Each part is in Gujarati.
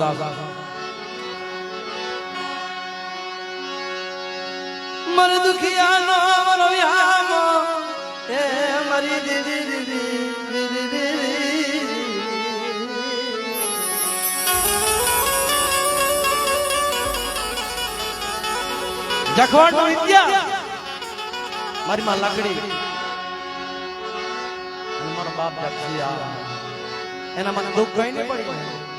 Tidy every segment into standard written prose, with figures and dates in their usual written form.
ગાવ મર દુખિયાનો મરો યામો એ મારી દીદી જખવાડ નો વિદ્યા મારી માં લાકડી મારો બાપ જક્ષિયા એના મને દુઃખ કઈ નહીં પડી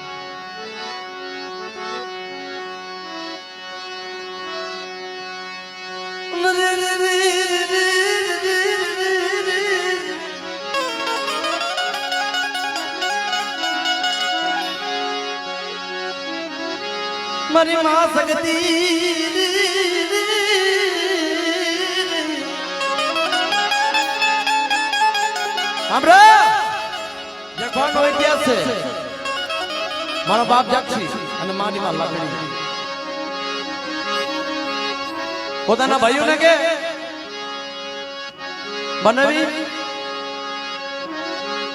મારી માં સગતી જખવાનો ઇતિહાસ છે મારો બાપ જક્ષી અને મારી માં લાકડી પોતાના ભાઈઓને કે બનાવી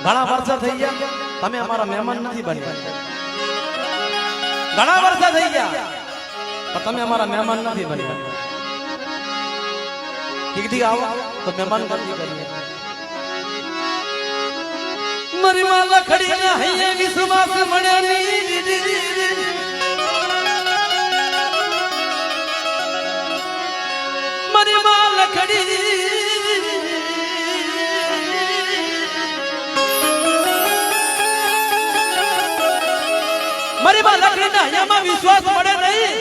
ઘણા વર્ષ થઈ ગયા તમે અમારા મહેમાન નથી બન્યા ઘણા વર્ષ થઈ ગયા પણ તમે અમારા મહેમાન નથી બન્યા ઠીક આવો તો મહેમાન કરીએ મારી માં લખડી ના હૈયે વિશ્વાસ મળ્યો ની મારી માં લખડી મારી માં લખડી ના હૈયામાં વિશ્વાસ મળે નહીં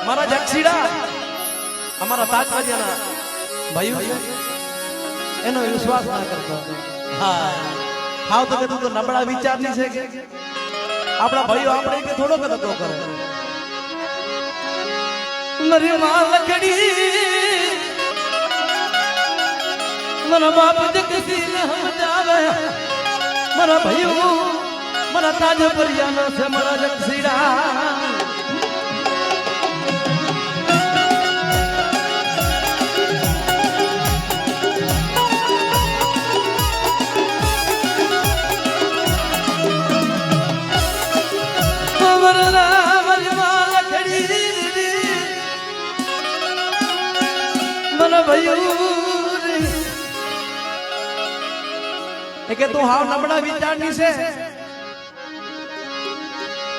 મારા જક્ષીડા અમારા તાજવાડિયાના ભાઈઓ એનો વિશ્વાસ ના કરતો હા હાવ તો તું તો નબળા વિચારની છે કે આપણા ભાઈઓ આપણે કે થોડો કરતો કરે મારી માં લખડી મારા બાપ જગસી ને સમજાવે મારા ભાઈઓ મારા તાજ પરિયાનો છે મારા જગસીડા કે તું હાવ નબળા વિચારની છે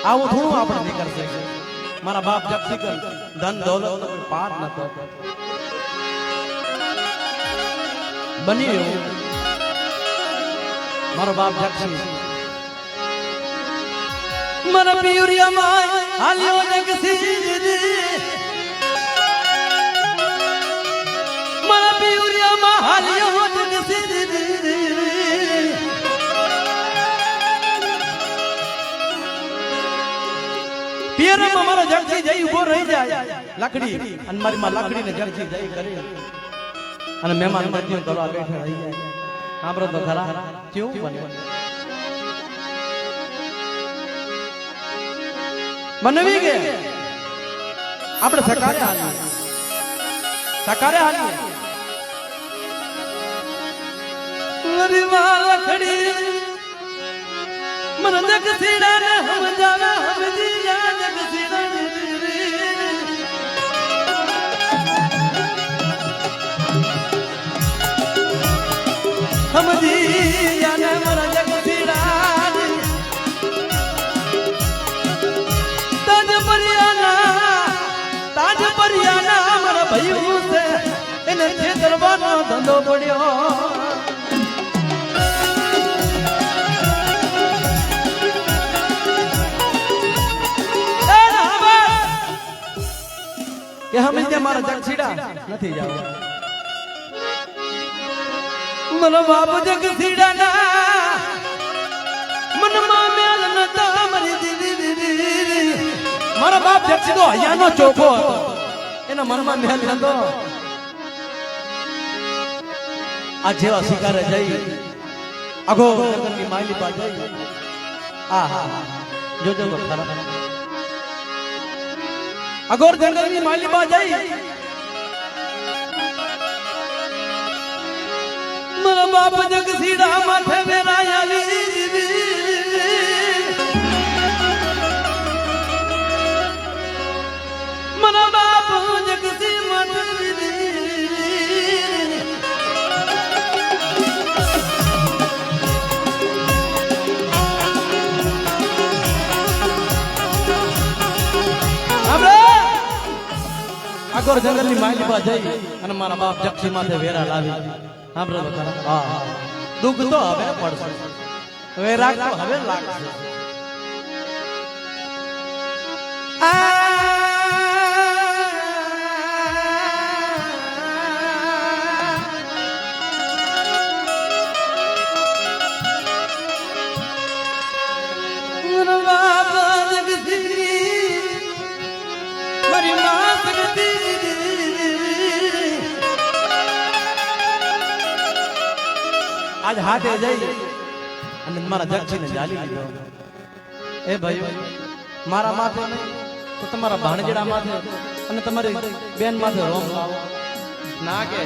આવું થોડું આપણે નહીં કરશે મારા બાપ જપ્તી કર ધન દોલત પાર નતો બની ગયો મારો બાપ જક્ષી મારા પિયુરિયા માં હાલ્યો જગસી મારા પિયુરિયા માં હાલ્યો જગસી પિયરમાં મારો જગસી જઈ ઉભો રહી જાય લાકડી અને મારી માં લાકડી ને જગસી જઈ કરી અને મહેમાન મધ્યમ કરવા બેઠા રહી જાય સાંભળો તો ખરા કેવું બને બનવી કે આપણે સકારે હાલીએ મારી માં લાકડી मन जगसीड़ा ने समझावे हमजी या जगसीड़ा हमजी या ने मरा जगसीड़ा ताज परियाना मारा भाईओ से એને ખેતરવાનો ધંધો પડ્યો કે હમે ત્યાં મારા જગસીડા નથી જાવ મારા બાપ જગસીડા ના મનમાં મેલ નતા મારી દીદી મારા બાપ જગસીડો હૈયાનો ચોખો હતો એના મનમાં મેલ નતો આ જેવા શિકારે જઈ અગો નગરની માયલી પા જઈ આહા જોજો તો ખરા અગોર જંગલની માયલી પા જઈ મારા બાપ જગસીડા માથે વેરાયા આગળ જંગલની માલી બા જઈ અને મારા બાપ જક્ષી માથે વેરા લાવી સાંભળો ખરા હા દુઃખ તો હવે પડશે વેરા તો હવે લાગશે આજ હાથે જઈ અને મારા જક્ષીને જાલી લીધો એ ભાઈ મારા માથે તો તમારા ભાણજેડા માથે અને તમારી બેન માથે રોમ લાવો ના કે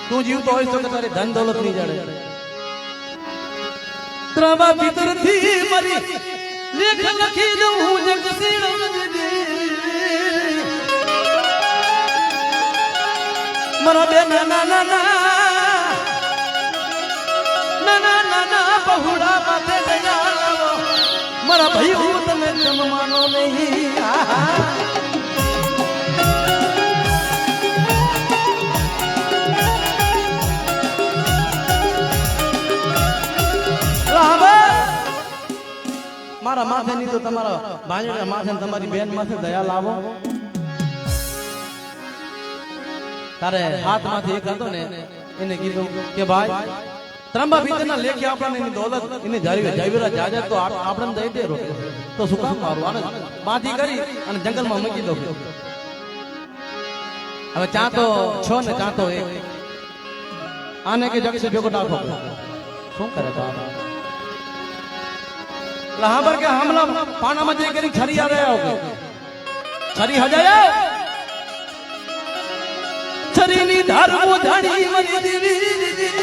તું જીવતો હોય તો કે તારી ધન દોલત નહીં જડે ત્રવા ભીતરથી મારી લેખ લખી દઉં હું મારા બેન ના ના ના પહોળા માથે દયા મારા ભાઈ હું તમે જમવાનો નહીં મારા માથે ની તો તમારા ભાંજડા માથે તમારી બેન માથે દયા લાવો તારે હાથ માંથી એક હતો ને એને કીધું કે ભાઈ ત્રંબા ભીતરના લેખે આપણને એની દોલત એને જાવીરા જાજર તો આપણને દઈ દે રોકે તો શું કામ મારું આને બાંધી કરી અને જંગલમાં મૂકી દો હવે ચા તો છો ને ચા તો એક આને કે જક્ષી ભેગો નાખો શું કરે તો લહાબર કે હમલા પાણામાં જઈ કરી છરી આ રહ્યા હો છરી હજાયા છરીની ધાર મોઢાણી મરી દેવી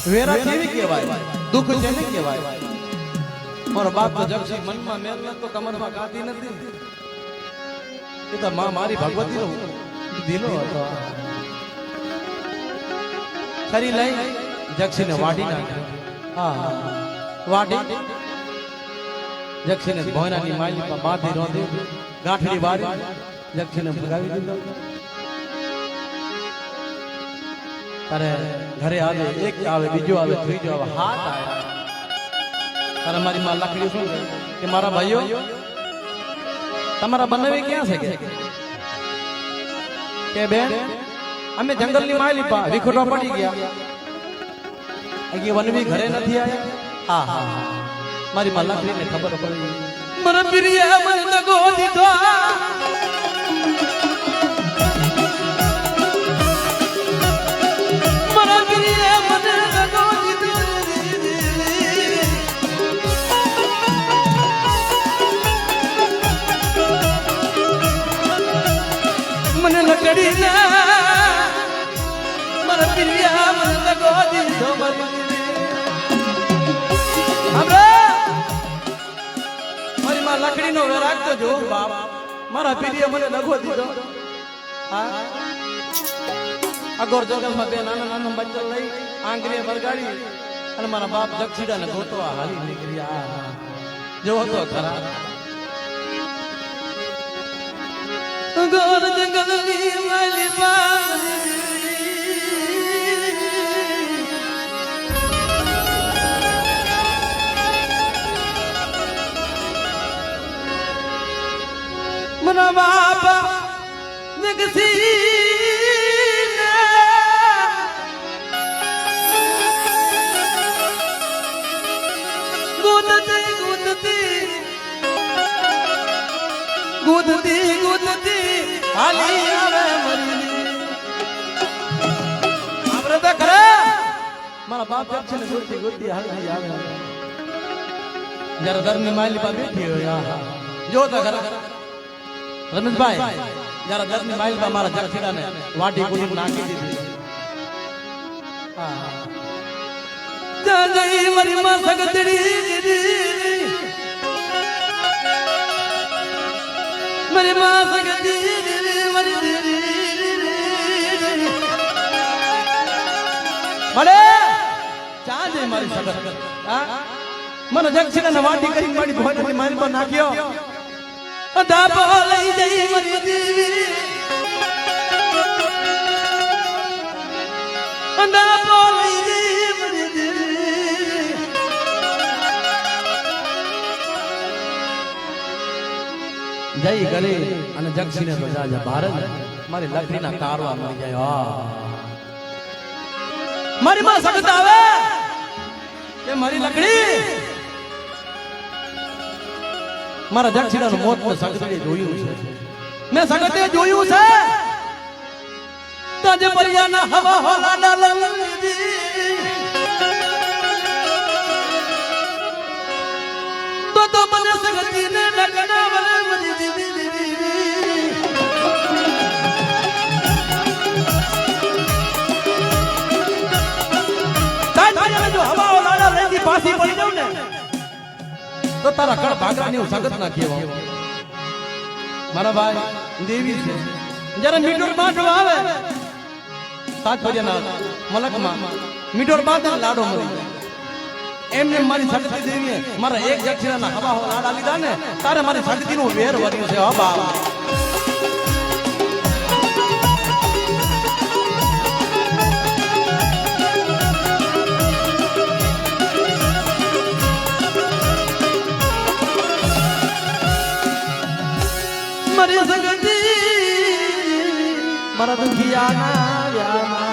વેરા કેવી કહેવાય દુઃખ જેને કહેવાય મારો બાપ તો જક્ષી મનમાં મેલ નતો કમરમાં ગાતી નથી એ તો મારી ભગવતીનો દિલો હતો ખરી લઈ જક્ષીને વાઢી નાખ્યો હા વાઢી જક્ષીને ભોયનાની માલી પર બાંધી રોંધી ગાંઠડી વાળી જક્ષીને ભગાવી દીધો તારે ઘરે આવે એક આવે બીજો આવે ત્રીજો આવે હાથ આવ્યા તારે મારી માં લાકડી શું કે મારા ભાઈઓ તમારા બનાવી ક્યાં છે કે બેન અમે જંગલની માયલી પા વિખોટવા પડી ગયા કે વનવી ઘરે નથી આવ્યા હા હા મારી માં લાકડીને ખબર પડી મારા પ્રિયા મને દગો દીધો મને લકડી ના મારા પ્રિયા મને દગો દીધો મારી માં લકડી નો રાખતો જો બાપ મારા પ્રિયા મને દગો દીધો હા અગોર જંગલમાં બે નાના નાના બચ્ચા લઈ આંગળીએ વરગાડી અને મારા બાપ જક્ષીડાને ગોતવા હાલી નીકળ્યા જો હતો ખરા ગોર જંગલની માલી મારા બાપ જગસી ગુદતી હાલી આવે મરી આપણે તો ખરા મારા બાપ જક્ષીને ગુદતી હાલી આવે જરા ઘરની માલી પા બેઠી હોય જો તો ખરા રમેશભાઈ જરા ઘરની માલી પા મારા જક્ષીડાને વાટી કુડી નાખી દીધી હા જય મારી માં સગતડી મળે ચા દે મારી સગત હા મને જક્ષિણા વાટી કરી મારી ભોજન મારી પર નાખ્યો દાબો લઈ જઈ મારી દેવી દાબો લઈ જઈ મારી દેવી જઈ કરે અને જક્ષિને તો જા ભારત મારી લકડીના કારવા મળી જાય હા મારી માં સગત આવે એ મારી લકડી મારા જક્ષિણાનું મોત મેં સગતે જોયું છે મેં સગતે જોયું છે તાજે પરિયાના હવા હોલા લંગી તો મને સગતીને ડકના વલે મરી દીધી જો હવા હોલા લંગી પાછી પડી જાવ ને તો તારા કળ ભાગરાની હું સગત ના કહેવા મારા ભાઈ દેવી છે જ્યારે મીઠોર બાંધો આવે સાત ફરિયાના મલકમાં મીઠોર બાંધે લાડો મરી એમને મારી શક્તિ દેવીએ મારા એક જક્ષિણાના હવા હો લાડા લીધા ને તારે મારી શક્તિનું વેર વર્યું છે હા બા મારી સગતી મારા દુખિયાના વ્યામાં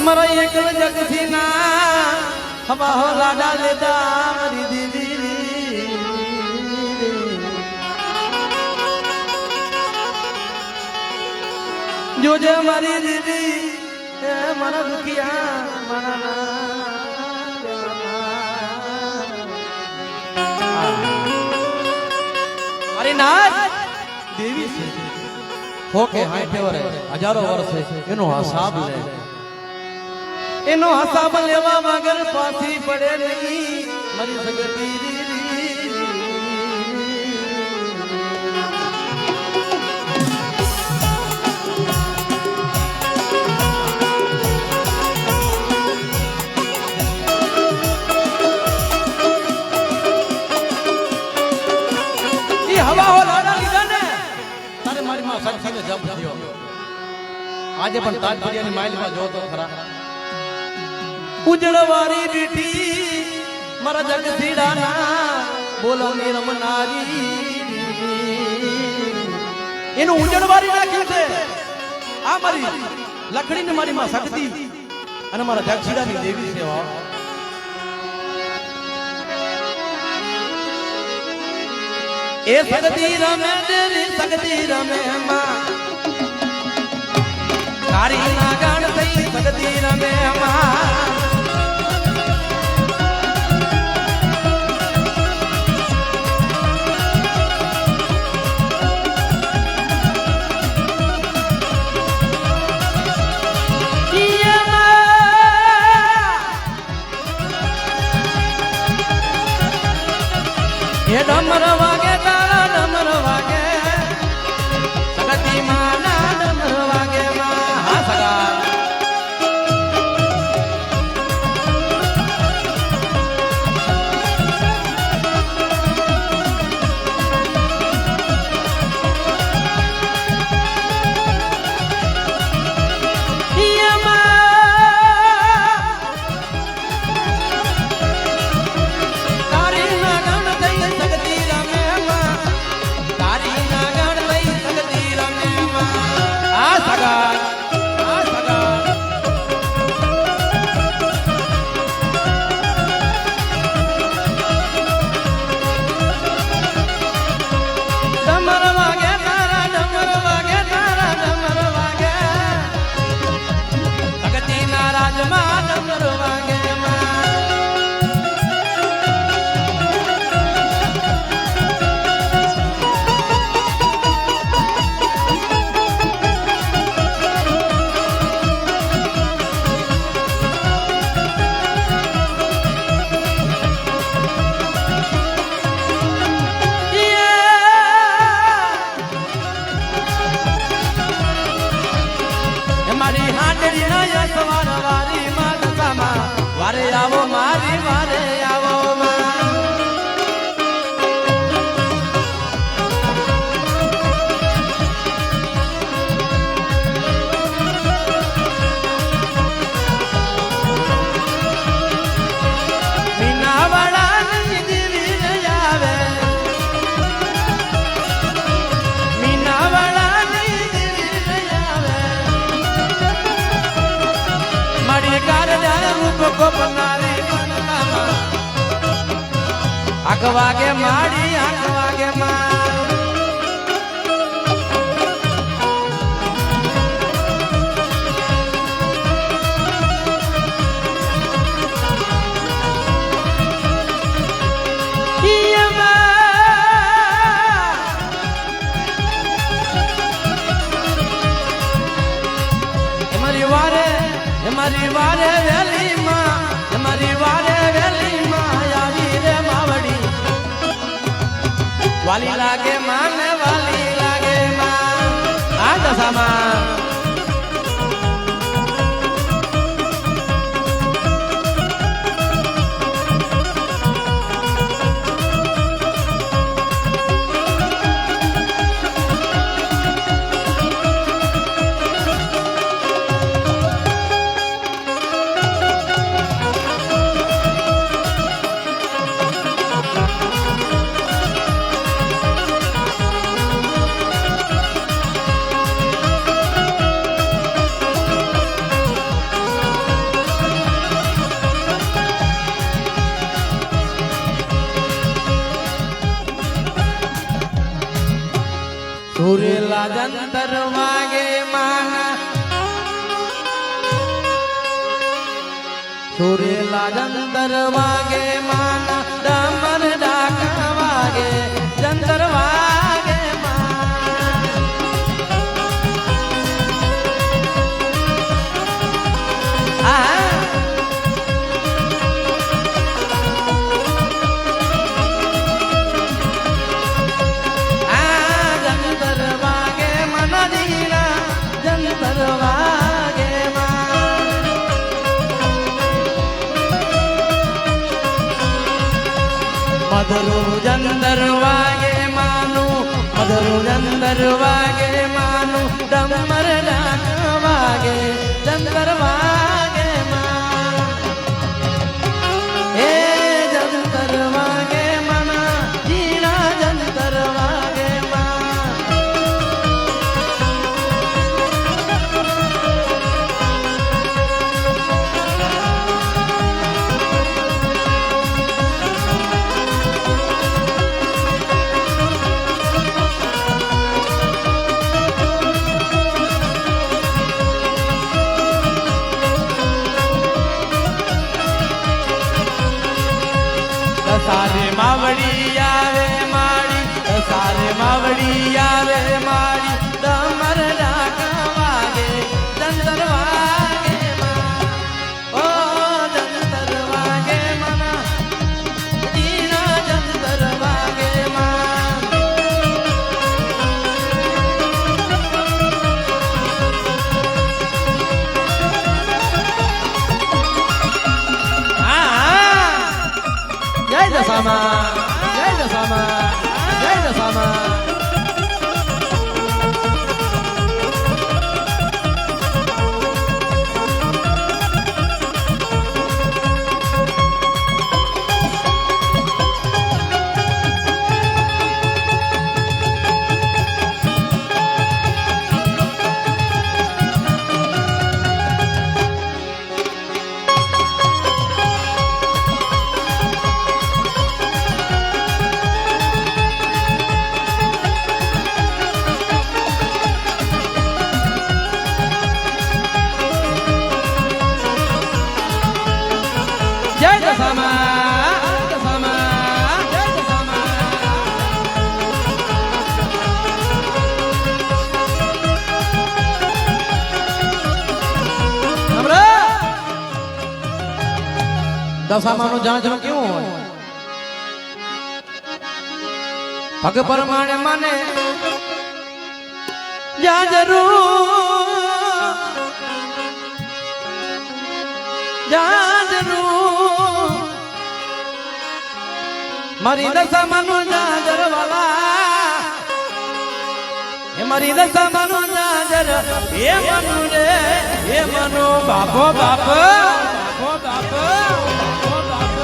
મારા એકલ જગથીના હવા હો લાડા લેતા મારી દીદી જોજે મારી દીદી એ મારા દુખિયા મારા દેવી છે હોકે હાઈઠે વરે હજારો વર્ષે એનો હિસાબ લે એનો હિસાબ લેવા વગર પાછી પડે નહીં મારી સગતી હવા હો લાડા લીધા ને તારે મારી માં સક્ષીને જપ થયો આજે પણ તાજપરિયાની માઇલમાં જોતો ખરા ઉજળવારી દીઠી મારા જગસીડાના બોલો ની રમનારી એનું ઉજળવારી નાખ્યું છે આ મારી લખડીને મારી માં શક્તિ અને મારા જગસીડાની દેવી છે એ સગતી રમે દેવી સગતી રમે માં તારી ના ગાણ થઈ સગતી રમે માં એ ડમર વાગે તારા ડમર વાગે સગતી માના ડમર વાગે માં હા સગા ગોપનારી આખ વાગે માડી આખ વાગે માં हमारी वारे वेली माँ हमारी वारे वेली माँ यारी रे मावड़ी वाली लागे मान वाली लागे माँ आ दशा माँ સુરેલા જંતર વાગે માના સુરેલા જંતર વાગે માના ડમર ડાકા વાગે જંતર વાગે मधुरु जंदर वागे मानु मधुरु जंदर वागे मानु डमर डाक वागे जंदर वागे मान ए जंतर वागे मना जीना जंतर वागे मान सारे मावड़ी आवे माड़ी सारे मावड़ी आवे माड़ी डमर डाका वागे जंतर वागे ओ जंतर वागे मना जीना जंतर वागे जय दशामा जय दशामा जय दशामा जय दशामा दशामा जय दशामा દશામાનું જાંચનું કેવું હોય ભગ પ્રમાણે માને જાજરૂ જાજરૂ મારી દશામાનું જાજર વાલા એ મારી દશામાનું જાજર એ મનુ રે એ મનુ બાપો બાપ બાપો બાપ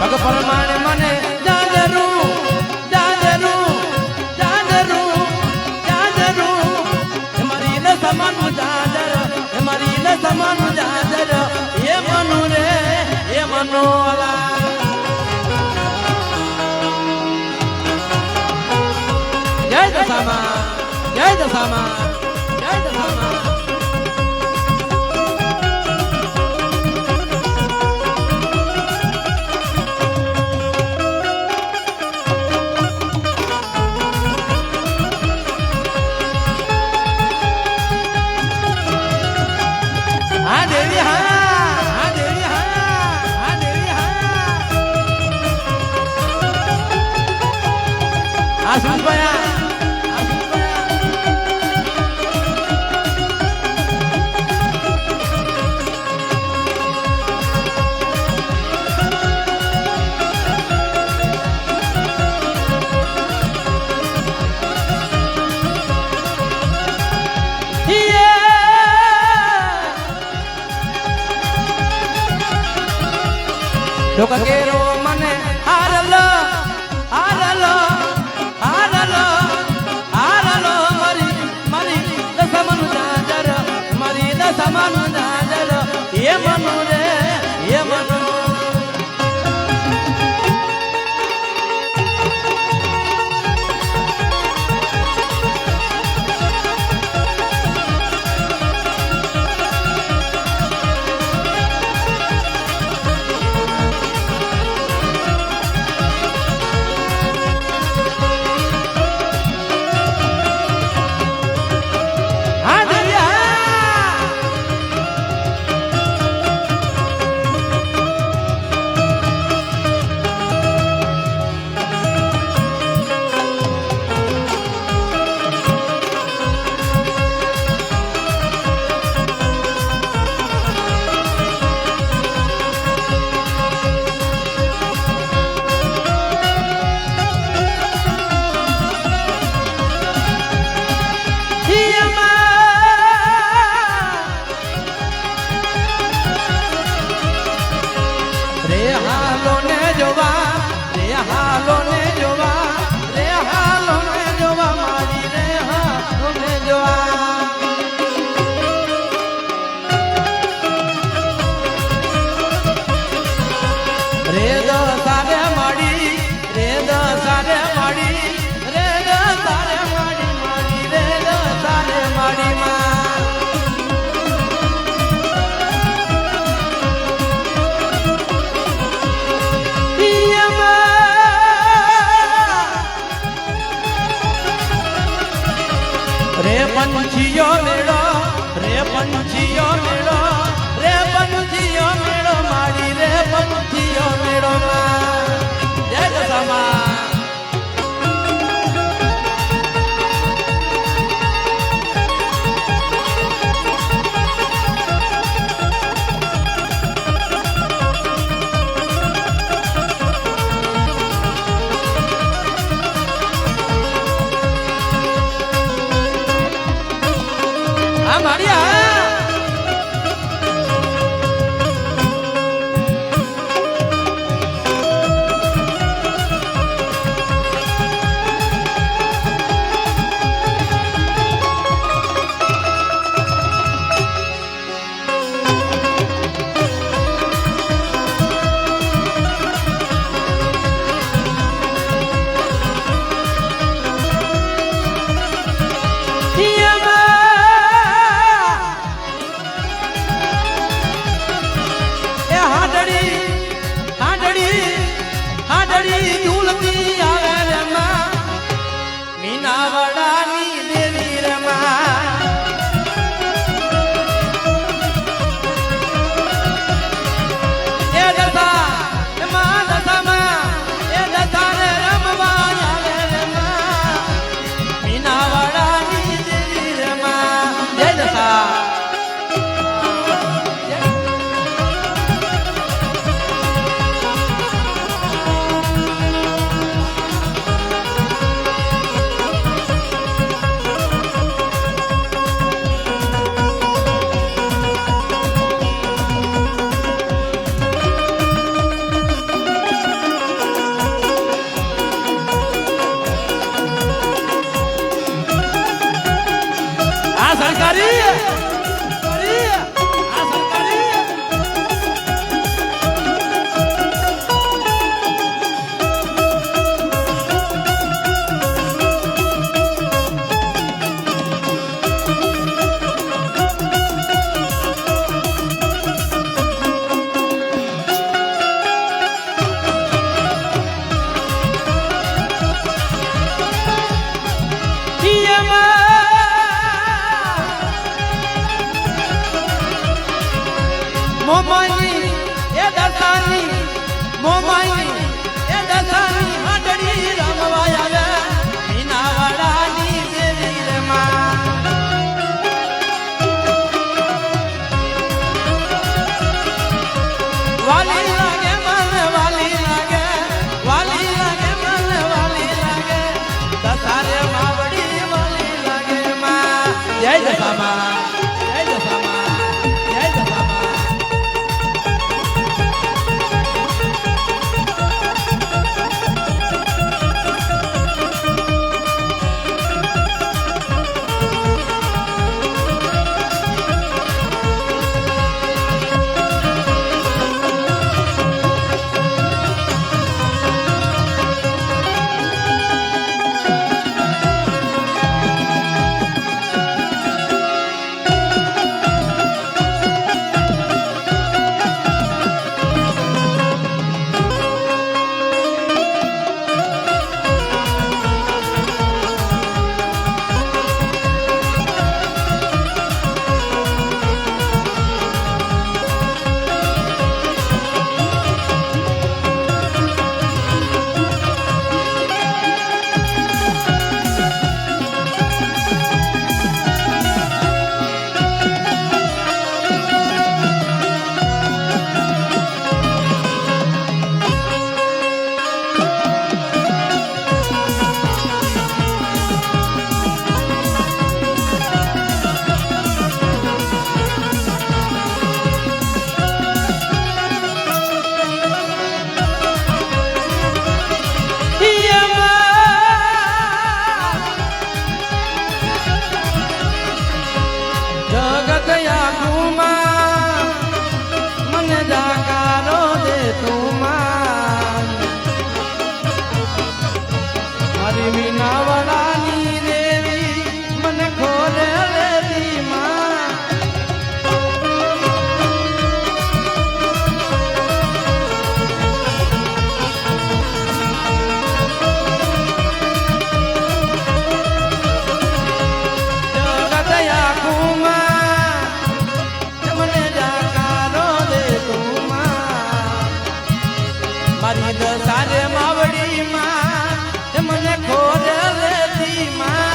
ભગ પરમાણે મને જાજરું જાજરું જાજરું જાજરું એ મારી ન સમાનું જાજર એ મારી ન સમાનું જાજર એ મનુ રે એ મનોલા જય દશામાં જય દશામાં જય દશામાં લોકો કેરો મને હારલો હારલો હારલો હારલો મારી મારી દસમનું જાજર મારી દસમનું જાજર એ મનુ રે એ મનુ રે પંછીઓ મેળો રે પંછીઓ મેળો રે પંછીઓ મેળો માડી રે પંછીઓ મેળો જય દશામાં મોમાઈ એ દસાની હાડડી રમવા આવે મીનાવાડાની દેવી રે માં વાલી લાગે મન વાલી લાગે મન વાલી લાગે દસારે માવડી વાલી લાગે માં જય દસામાં જય દસામાં જય દસામાં મીનાવાડાની દેવી મને ખોલે લેતી માં જગતયા કુમા મને જાકારો દે તું માં મારી દસારે માવડી માં મને ખોલે લેતી માં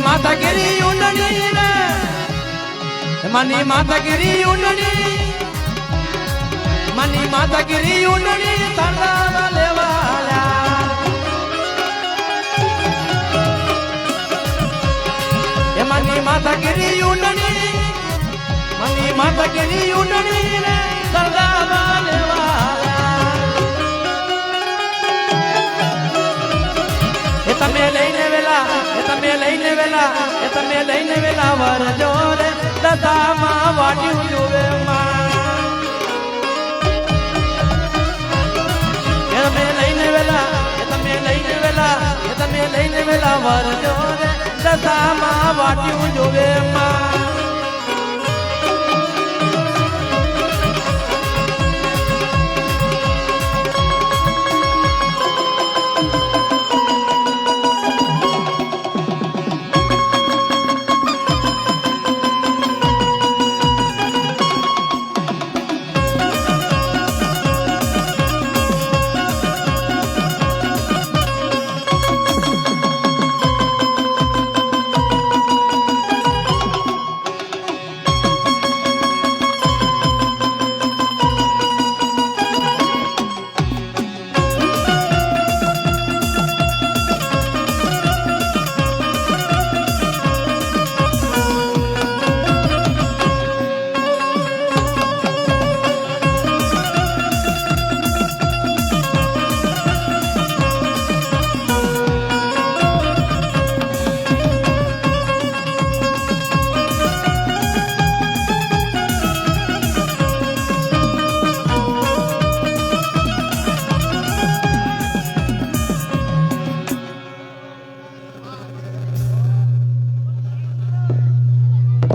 માતાગીરી ઊંડણી રે મની માતાગીરી ઊંડણી મની માતાગીરી ઊંડણી તારા લેવાલા મસ્તકની ઉડણી રે સરદામાં લેવા એ તમે લઈને વેલા એ તમે લઈને વેલા એ તમે લઈને વેલા વરજો રે દશામાં વાટ્યું જોવે માં એ તમે લઈને વેલા એ તમે લઈને વેલા એ તમે લઈને વેલા વરજો રે દશામાં વાટ્યું